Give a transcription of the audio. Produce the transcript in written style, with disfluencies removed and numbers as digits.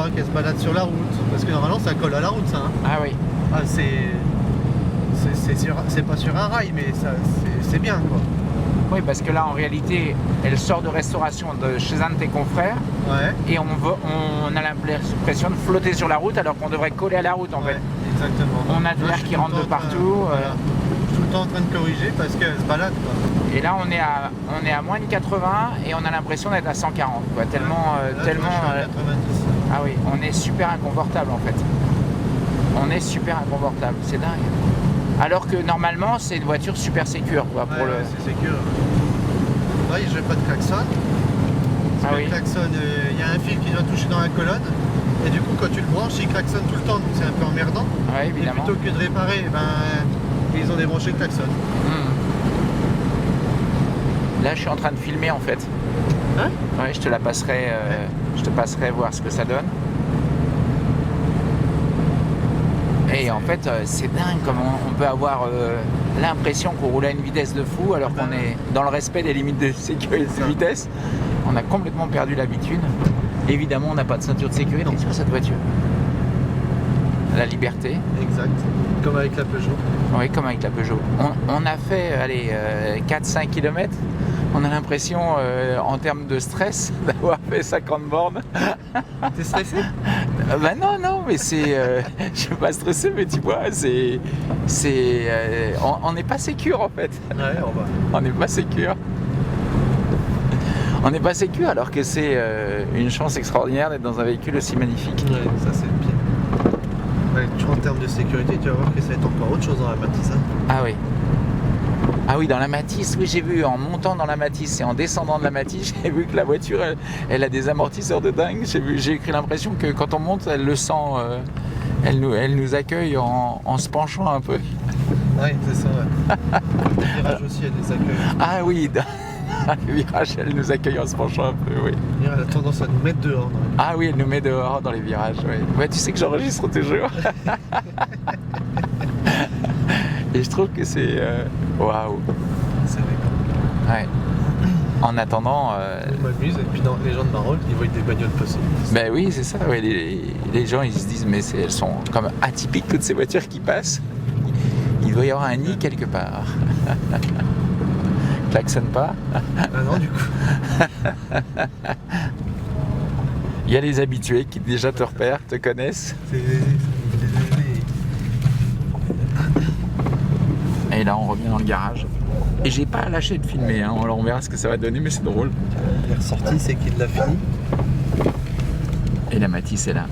pas, qu'elle se balade sur la route. Parce que normalement ça colle à la route ça. Hein. Ah oui. Ah, c'est pas sur un rail, mais c'est bien quoi. Oui, parce que là, en réalité, elle sort de restauration de chez un de tes confrères Ouais. et on a l'impression de flotter sur la route alors qu'on devrait coller à la route en Ouais, fait. exactement. On a de Moi, l'air je suis qui tout le rentre de temps en train- partout. voilà. Je suis tout le temps en train de corriger parce qu'elle se balade quoi. Et là, on est à moins de 80 et on a l'impression d'être à 140. Quoi. Tellement, Là, tellement. je suis à 90. Ah oui, on est super inconfortable en fait. On est super inconfortable, c'est dingue. Alors que normalement, c'est une voiture super sécure quoi, pour le. Ouais, c'est sécure. Là, je n'ai pas de klaxon. Ah Parce que oui. le klaxon, il y a un fil qui doit toucher dans la colonne. Et du coup, quand tu le branches, il klaxonne tout le temps, donc c'est un peu emmerdant. Ouais, Et évidemment. plutôt que de réparer, ils ont débranché le klaxon. Là, je suis en train de filmer en fait. Hein? Ouais, je te la passerai. Je te passerai voir ce que ça donne. Et en fait, c'est dingue comment on peut avoir l'impression qu'on roule à une vitesse de fou alors qu'on est dans le respect des limites de sécurité de vitesse. On a complètement perdu l'habitude. Évidemment, on n'a pas de ceinture de sécurité sur cette voiture. La liberté. Exact. Comme avec la Peugeot. Oui, comme avec la Peugeot. On a fait 4-5 km. On a l'impression, en termes de stress, d'avoir fait 50 bornes. T'es stressé? Ben non, mais c'est... je suis pas stressé, mais tu vois, on n'est pas sécure en fait. Ouais, on va. On n'est pas sécure. On n'est pas sécure alors que c'est une chance extraordinaire d'être dans un véhicule aussi magnifique. Ouais, ça c'est le pire. Ouais, en termes de sécurité, tu vas voir que ça va être encore autre chose dans la Matisse. Hein. Ah oui. Ah oui, dans la Matisse, oui, j'ai vu en montant dans la Matisse et en descendant de la Matisse, j'ai vu que la voiture, elle a des amortisseurs de dingue. J'ai écrit l'impression que quand on monte, elle le sent, elle nous accueille en se penchant un peu. Ouais, c'est ça, ouais. Le virage aussi, elle les accueille. Ah oui, dans le virage, elle nous accueille en se penchant un peu, oui. Elle a tendance à nous mettre dehors. Non. Ah oui, elle nous met dehors dans les virages, oui. Ouais, tu sais que j'enregistre toujours. Et je trouve que c'est... Waouh. C'est vrai. Ouais. En attendant... Je m'amuse, et puis dans les gens de Marolles, ils voient des bagnoles passer. Ben oui, c'est ça. Ouais. Les gens, ils se disent, mais elles sont comme atypiques, toutes ces voitures qui passent. Il doit y avoir un nid quelque part. Klaxonne pas. Ah non, du coup. Il y a les habitués qui déjà te repèrent, te connaissent. Et là, on revient dans le garage. Et j'ai pas lâché de filmer, hein. Alors on verra ce que ça va donner, mais c'est drôle. Il est ressorti, c'est qu'il l'a fini. Et la Matisse est là.